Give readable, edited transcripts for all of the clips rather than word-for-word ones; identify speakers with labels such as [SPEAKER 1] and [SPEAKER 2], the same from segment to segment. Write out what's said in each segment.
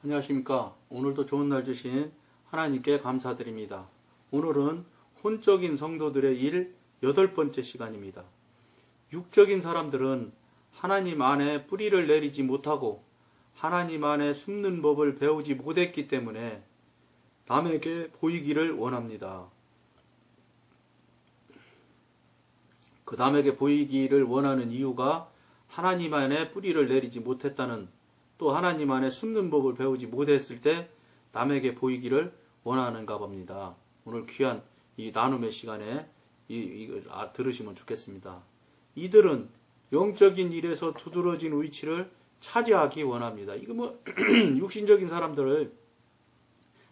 [SPEAKER 1] 안녕하십니까. 오늘도 좋은 날 주신 하나님께 감사드립니다. 오늘은 혼적인 성도들의 일 8번째 시간입니다. 육적인 사람들은 하나님 안에 뿌리를 내리지 못하고 하나님 안에 숨는 법을 배우지 못했기 때문에 남에게 보이기를 원합니다. 그 남에게 보이기를 원하는 이유가 하나님 안에 뿌리를 내리지 못했다는, 또 하나님 안에 숨는 법을 배우지 못했을 때 남에게 보이기를 원하는가 봅니다. 오늘 귀한 이 나눔의 시간에 이걸 들으시면 좋겠습니다. 이들은 영적인 일에서 두드러진 위치를 차지하기 원합니다. 이거 육신적인 사람들을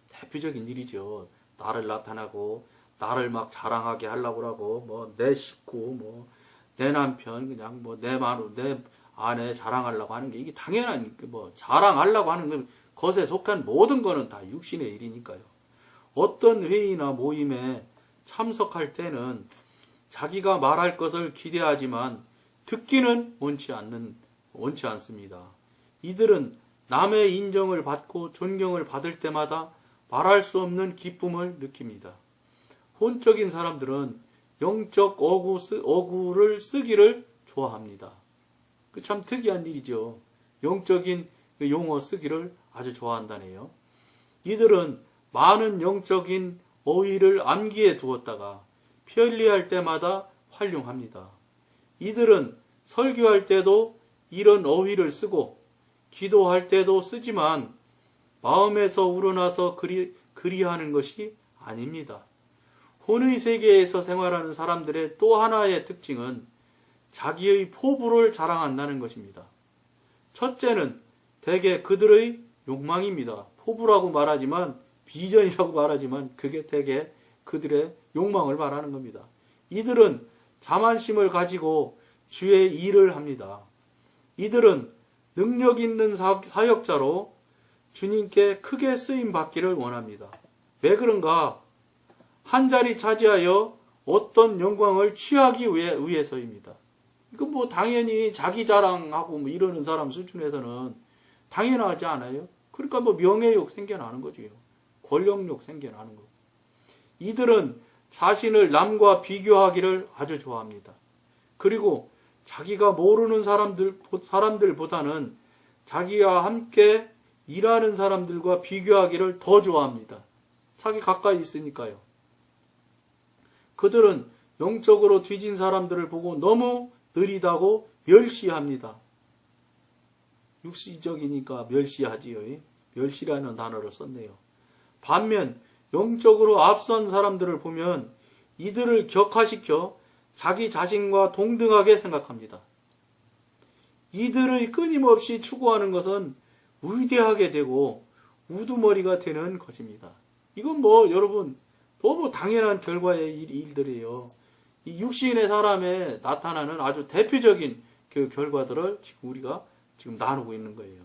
[SPEAKER 1] 대표적인 일이죠. 나를 나타나고 나를 막 자랑하게 하려고 하고 내 식구 내 남편 그냥 내 아내 자랑하려고 하는 게 이게 당연한 자랑하려고 하는 것에 속한 모든 거는 다 육신의 일이니까요. 어떤 회의나 모임에 참석할 때는 자기가 말할 것을 기대하지만 듣기는 원치 않습니다. 이들은 남의 인정을 받고 존경을 받을 때마다 말할 수 없는 기쁨을 느낍니다. 혼적인 사람들은 영적 어구를 쓰기를 좋아합니다. 참 특이한 일이죠. 영적인 용어 쓰기를 아주 좋아한다네요. 이들은 많은 영적인 어휘를 암기해 두었다가 편리할 때마다 활용합니다. 이들은 설교할 때도 이런 어휘를 쓰고 기도할 때도 쓰지만 마음에서 우러나서 그리하는 것이 아닙니다. 혼의 세계에서 생활하는 사람들의 또 하나의 특징은 자기의 포부를 자랑한다는 것입니다. 첫째는 대개 그들의 욕망입니다. 포부라고 말하지만, 비전이라고 말하지만 그게 대개 그들의 욕망을 말하는 겁니다. 이들은 자만심을 가지고 주의 일을 합니다. 이들은 능력 있는 사역자로 주님께 크게 쓰임 받기를 원합니다. 왜 그런가? 한 자리 차지하여 어떤 영광을 취하기 위해서입니다. 이거 당연히 자기 자랑하고 이러는 사람 수준에서는 당연하지 않아요? 그러니까 명예욕 생겨나는 거죠. 권력욕 생겨나는 거죠. 이들은 자신을 남과 비교하기를 아주 좋아합니다. 그리고 자기가 모르는 사람들보다는 자기와 함께 일하는 사람들과 비교하기를 더 좋아합니다. 자기 가까이 있으니까요. 그들은 영적으로 뒤진 사람들을 보고 너무 느리다고 멸시합니다. 육시적이니까 멸시하지요. 멸시라는 단어를 썼네요. 반면 영적으로 앞선 사람들을 보면 이들을 격하시켜 자기 자신과 동등하게 생각합니다. 이들의 끊임없이 추구하는 것은 위대하게 되고 우두머리가 되는 것입니다. 이건 여러분 너무 당연한 결과의 일들이에요. 이 육신의 사람에 나타나는 아주 대표적인 그 결과들을 지금 우리가 지금 나누고 있는 거예요.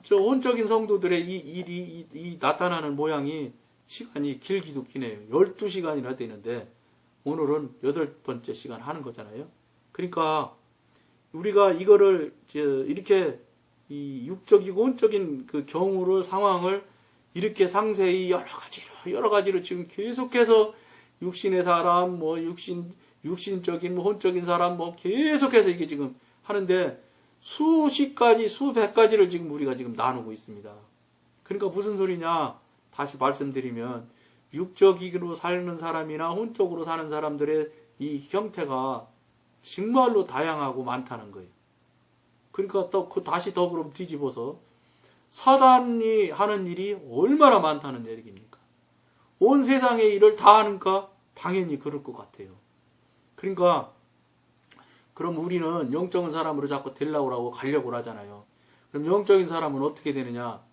[SPEAKER 1] 저 혼적인 성도들의 이 일이 나타나는 모양이 시간이 길기도 기네요. 12시간이나 되는데 오늘은 8번째 시간 하는 거잖아요. 그러니까 우리가 이거를 이렇게 이 육적이고 혼적인 그 상황을 이렇게 상세히 여러 가지로 지금 계속해서 육신의 사람, 육신적인, 혼적인 사람, 계속해서 이게 지금 하는데 수십 가지, 수백 가지를 지금 우리가 지금 나누고 있습니다. 그러니까 무슨 소리냐? 다시 말씀드리면, 육적으로 사는 사람이나 혼적으로 사는 사람들의 이 형태가 정말로 다양하고 많다는 거예요. 그러니까 또 다시 더 그럼 뒤집어서 사단이 하는 일이 얼마나 많다는 얘기입니까? 온 세상의 일을 다 하니까 당연히 그럴 것 같아요. 그러니까 그럼 우리는 영적인 사람으로 자꾸 되려고 가려고 하잖아요. 그럼 영적인 사람은 어떻게 되느냐?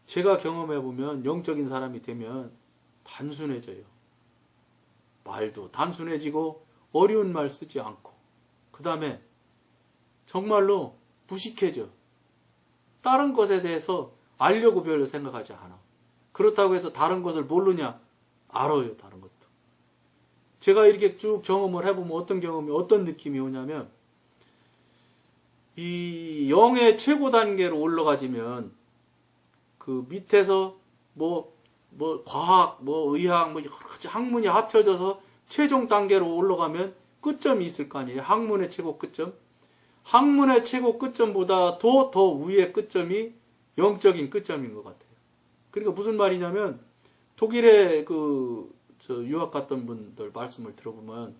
[SPEAKER 1] 제가 경험해보면 영적인 사람이 되면 단순해져요. 말도 단순해지고 어려운 말 쓰지 않고, 그 다음에 정말로 무식해져. 다른 것에 대해서 알려고 별로 생각하지 않아. 그렇다고 해서 다른 것을 모르냐? 알아요, 다른 것도. 제가 이렇게 쭉 경험을 해보면 어떤 느낌이 오냐면, 이 영의 최고 단계로 올라가지면 그 밑에서 뭐 과학, 의학, 여러 가지 학문이 합쳐져서 최종 단계로 올라가면 끝점이 있을 거 아니에요. 학문의 최고 끝점. 학문의 최고 끝점보다 더 위의 끝점이 영적인 끝점인 것 같아요. 그러니까 무슨 말이냐면 독일에 유학 갔던 분들 말씀을 들어보면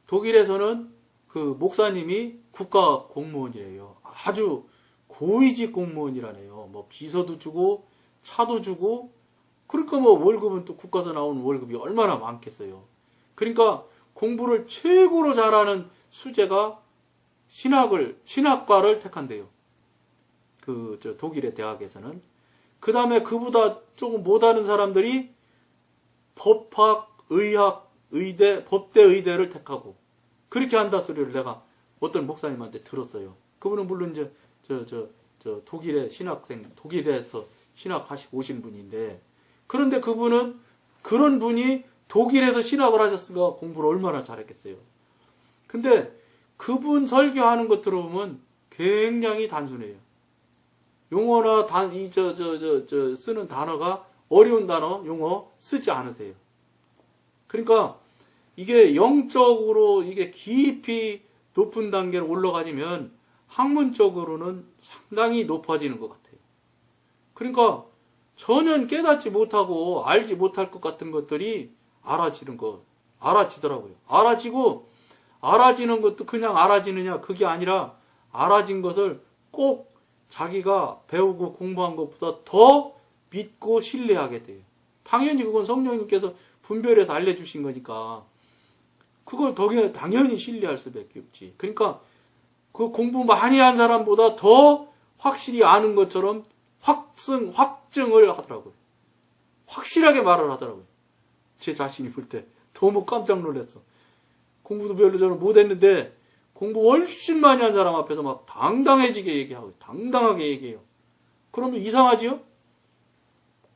[SPEAKER 1] 독일에서는 그 목사님이 국가 공무원이래요. 아주 고위직 공무원이라네요. 뭐 비서도 주고 차도 주고 그러니까 뭐 월급은 또 국가에서 나오는 월급이 얼마나 많겠어요. 그러니까 공부를 최고로 잘하는 수재가 신학과를 택한대요. 독일의 대학에서는. 그 다음에 그보다 조금 못하는 사람들이 법학, 의학, 의대, 법대 의대를 택하고 그렇게 한다 소리를 내가 어떤 목사님한테 들었어요. 그분은 물론 이제 독일의 신학생, 독일에서 신학하시고 오신 분인데 그런데 그분은 그런 분이 독일에서 신학을 하셨으니까 공부를 얼마나 잘했겠어요. 근데 그분 설교하는 것 들어보면 굉장히 단순해요. 용어나 쓰는 단어가 어려운 단어, 용어 쓰지 않으세요. 그러니까 이게 영적으로 이게 깊이 높은 단계로 올라가지면 학문적으로는 상당히 높아지는 것 같아요. 그러니까 전혀 깨닫지 못하고 알지 못할 것 같은 것들이 알아지더라고요. 알아지는 것도 그냥 알아지느냐 그게 아니라 알아진 것을 꼭 자기가 배우고 공부한 것보다 더 믿고 신뢰하게 돼요. 당연히 그건 성령님께서 분별해서 알려주신 거니까 그걸 당연히 신뢰할 수밖에 없지. 그러니까 그 공부 많이 한 사람보다 더 확실히 아는 것처럼 확증을 하더라고요. 확실하게 말을 하더라고요. 제 자신이 볼 때 너무 깜짝 놀랐어. 공부도 별로 저는 못했는데 공부 훨씬 많이 한 사람 앞에서 막 당당하게 얘기해요. 그러면 이상하지요?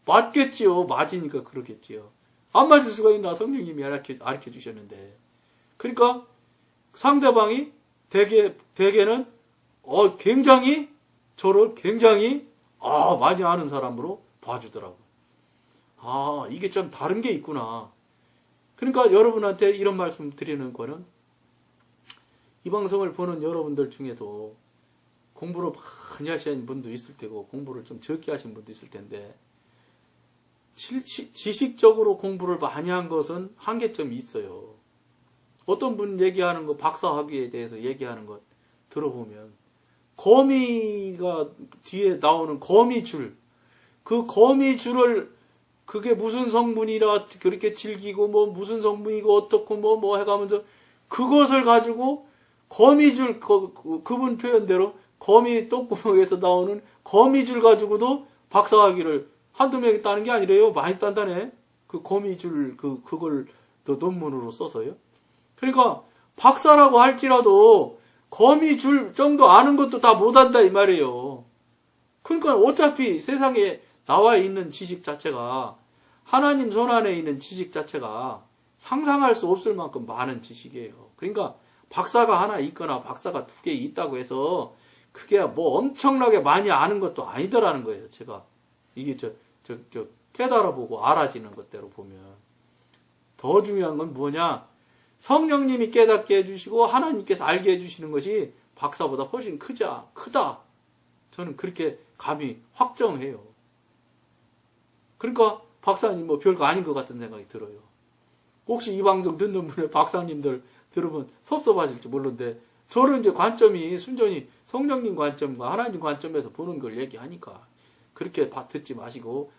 [SPEAKER 1] 맞겠지요. 맞으니까 그러겠지요. 안 맞을 수가 있나 성령님이 가르쳐 주셨는데. 그러니까 상대방이 대개는 굉장히 저를 굉장히 많이 아는 사람으로 봐주더라고요. 이게 좀 다른 게 있구나. 그러니까 여러분한테 이런 말씀 드리는 거는 이 방송을 보는 여러분들 중에도 공부를 많이 하신 분도 있을 테고 공부를 좀 적게 하신 분도 있을 텐데 지식적으로 공부를 많이 한 것은 한계점이 있어요. 어떤 분 얘기하는 거 박사학위에 대해서 얘기하는 것 들어보면 거미가 뒤에 나오는 거미줄 그 거미줄을 그게 무슨 성분이라 그렇게 즐기고 무슨 성분이고 어떻고 뭐 해가면서 그것을 가지고 거미줄 그분 표현대로 거미 똥구멍에서 나오는 거미줄 가지고도 박사학위를 한두 명이 따는 게 아니래요. 많이 딴다네. 그 거미줄 그걸 또 논문으로 써서요. 그러니까 박사라고 할지라도 거미줄 정도 아는 것도 다 못한다 이 말이에요. 그러니까 어차피 세상에 나와 있는 지식 자체가 하나님 손안에 있는 지식 자체가 상상할 수 없을 만큼 많은 지식이에요. 그러니까 박사가 하나 있거나 박사가 두 개 있다고 그게 뭐 엄청나게 많이 아는 것도 아니더라는 거예요. 제가 이게 깨달아보고 알아지는 것대로 보면 더 중요한 건 뭐냐? 성령님이 깨닫게 해주시고 하나님께서 알게 해주시는 것이 박사보다 훨씬 크다. 저는 그렇게 감히 확정해요. 그러니까 박사님 별거 아닌 것 같은 생각이 들어요. 혹시 이 방송 듣는 분의 박사님들 들으면 섭섭하실지 모르는데 저는 이제 관점이 순전히 성령님 관점과 하나님 관점에서 보는 걸 얘기하니까 그렇게 듣지 마시고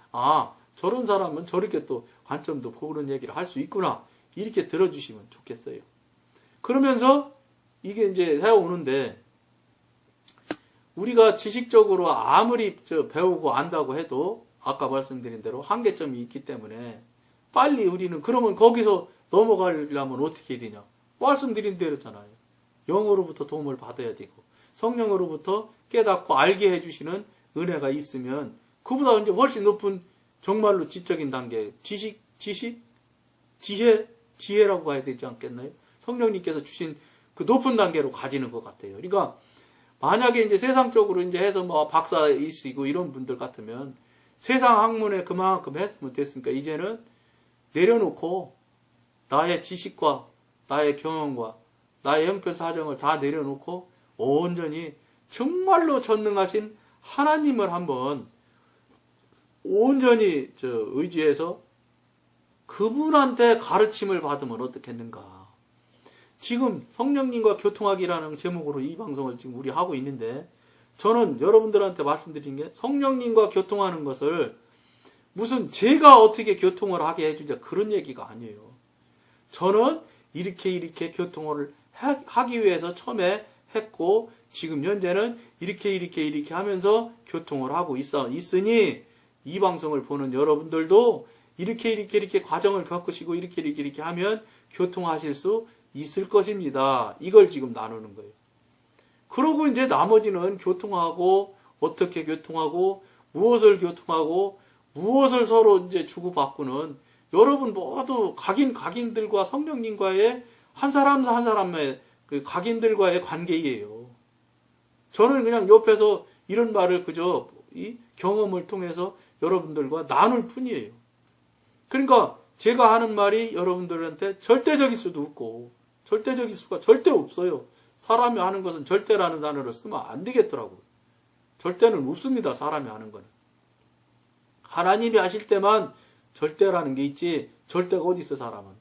[SPEAKER 1] 저런 사람은 저렇게 또 관점도 보는 얘기를 할 수 있구나 이렇게 들어주시면 좋겠어요. 그러면서 이게 이제 해오는데 우리가 지식적으로 아무리 배우고 안다고 해도 아까 말씀드린 대로 한계점이 있기 때문에 빨리 우리는 그러면 거기서 넘어가려면 어떻게 해야 되냐? 말씀드린 대로잖아요. 영으로부터 도움을 받아야 되고 성령으로부터 깨닫고 알게 해주시는 은혜가 있으면 그보다 이제 훨씬 높은 정말로 지적인 단계 지혜라고 해야 되지 않겠나요? 성령님께서 주신 그 높은 단계로 가지는 것 같아요. 그러니까 만약에 이제 세상적으로 이제 해서 뭐 박사이시고 이런 분들 같으면 세상 학문에 그만큼 했으면 됐으니까 이제는 내려놓고 나의 지식과 나의 경험과 나의 형편 사정을 다 내려놓고 온전히 정말로 전능하신 하나님을 한번 온전히 의지해서 그분한테 가르침을 받으면 어떻겠는가. 지금 성령님과 교통하기라는 제목으로 이 방송을 지금 우리 하고 있는데 저는 여러분들한테 말씀드린 게 성령님과 교통하는 것을 무슨 제가 어떻게 교통을 하게 해주자 그런 얘기가 아니에요. 저는 이렇게 교통을 하기 위해서 처음에 했고 지금 현재는 이렇게 하면서 교통을 하고 있으니 이 방송을 보는 여러분들도 이렇게 과정을 겪으시고 이렇게 하면 교통하실 수 있을 것입니다. 이걸 지금 나누는 거예요. 그러고 이제 나머지는 교통하고 어떻게 교통하고 무엇을 교통하고 무엇을 서로 이제 주고받고는 여러분 모두 각인들과 성령님과의 한 사람 한 사람의 그 각인들과의 관계예요. 저는 그냥 옆에서 이런 말을 그저 이 경험을 통해서 여러분들과 나눌 뿐이에요. 그러니까 제가 하는 말이 여러분들한테 절대적일 수도 없고 절대적일 수가 절대 없어요. 사람이 하는 것은 절대라는 단어를 쓰면 안 되겠더라고요. 절대는 없습니다. 사람이 하는 거는. 하나님이 하실 때만 절대라는 게 있지 절대가 어디 있어 사람은.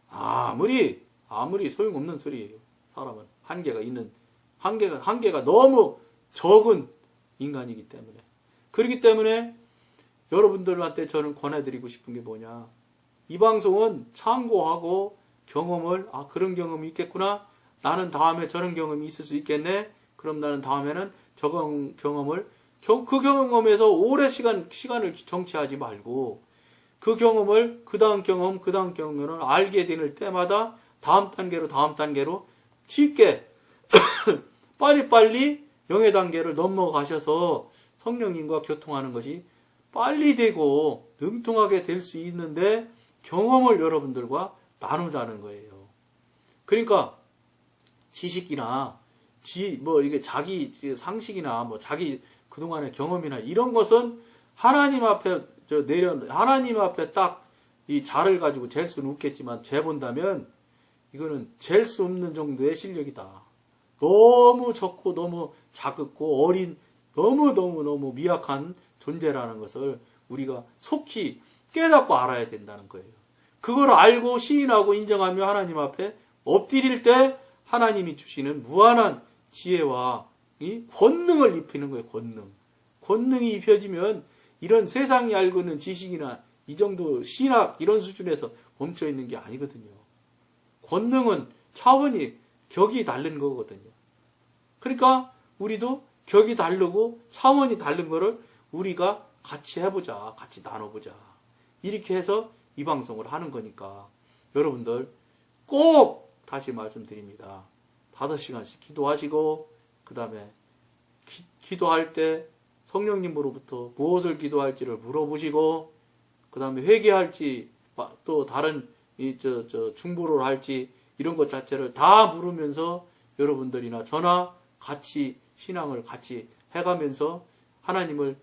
[SPEAKER 1] 아무리 소용없는 소리예요. 사람은 한계가 너무 적은 인간이기 때문에. 그렇기 때문에 여러분들한테 저는 권해드리고 싶은 게 뭐냐. 이 방송은 참고하고 경험을 그런 경험이 있겠구나. 나는 다음에 저런 경험이 있을 수 있겠네. 그럼 나는 다음에는 저런 경험을 그 경험에서 오래 시간을 정치하지 말고 그 경험을 그 다음 경험을 알게 되는 때마다 다음 단계로 쉽게 빨리 영의 단계를 넘어가셔서 성령님과 교통하는 것이 빨리 되고 능통하게 될 수 있는데 경험을 여러분들과 나누자는 거예요. 그러니까 지식이나 이게 자기 상식이나 자기 그동안의 경험이나 이런 것은 하나님 앞에 하나님 앞에 딱 이 자를 가지고 잴 수는 없겠지만 재본다면 이거는 잴 수 없는 정도의 실력이다. 너무 적고 너무 작고 어린 너무 미약한 존재라는 것을 우리가 속히 깨닫고 알아야 된다는 거예요. 그걸 알고 시인하고 인정하며 하나님 앞에 엎드릴 때 하나님이 주시는 무한한 지혜와 이 권능을 입히는 거예요. 권능이 입혀지면 이런 세상이 알고 있는 지식이나 이 정도 신학 이런 수준에서 멈춰 있는 게 아니거든요. 권능은 차원이 격이 다른 거거든요. 그러니까 우리도 격이 다르고 차원이 다른 거를 우리가 같이 해보자. 같이 나눠보자. 이렇게 해서 이 방송을 하는 거니까 여러분들 꼭 다시 말씀드립니다. 5시간씩 기도하시고 그 다음에 기도할 때 성령님으로부터 무엇을 기도할지를 물어보시고 그 다음에 회개할지 또 다른 중보를 할지 이런 것 자체를 다 물으면서 여러분들이나 저나 같이 신앙을 같이 해가면서 하나님을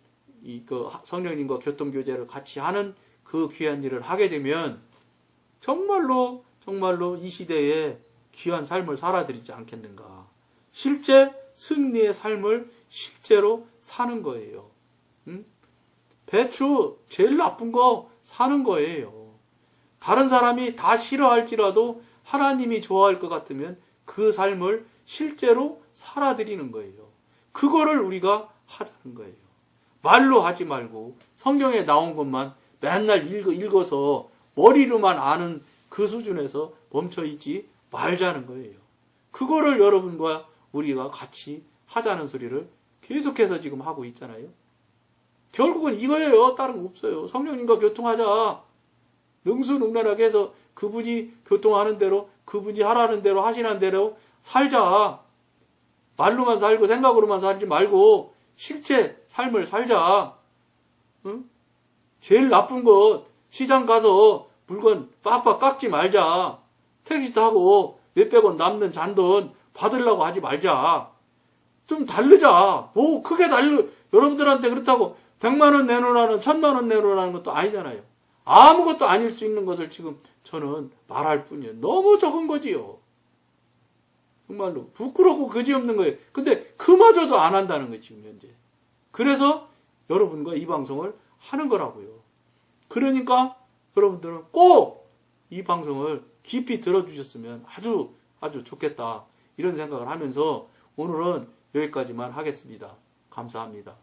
[SPEAKER 1] 성령님과 교통교제를 같이 하는 그 귀한 일을 하게 되면 정말로 이 시대에 귀한 삶을 살아드리지 않겠는가. 실제 승리의 삶을 실제로 사는 거예요. 배추 제일 나쁜 거 사는 거예요. 다른 사람이 다 싫어할지라도 하나님이 좋아할 것 같으면 그 삶을 실제로 살아드리는 거예요. 그거를 우리가 하자는 거예요. 말로 하지 말고 성경에 나온 것만 맨날 읽어서 머리로만 아는 그 수준에서 멈춰있지 말자는 거예요. 그거를 여러분과 우리가 같이 하자는 소리를 계속해서 지금 하고 있잖아요. 결국은 이거예요. 다른 거 없어요. 성령님과 교통하자. 능수능란하게 해서 그분이 교통하는 대로 그분이 하라는 대로 하시는 대로 살자. 말로만 살고 생각으로만 살지 말고 실제 삶을 살자. 응? 제일 나쁜 것 시장 가서 물건 빡빡 깎지 말자. 택시 타고 몇백 원 남는 잔돈 받으려고 하지 말자. 좀 다르자. 뭐 크게 여러분들한테 그렇다고 100만 원 내놓으라는 1000만 원 내놓으라는 것도 아니잖아요. 아무것도 아닐 수 있는 것을 지금 저는 말할 뿐이에요. 너무 적은 거지요. 정말로 부끄럽고 그지없는 거예요. 근데 그마저도 안 한다는 거예요, 지금 현재. 그래서 여러분과 이 방송을 하는 거라고요. 그러니까 여러분들은 꼭 이 방송을 깊이 들어주셨으면 아주 좋겠다. 이런 생각을 하면서 오늘은 여기까지만 하겠습니다. 감사합니다.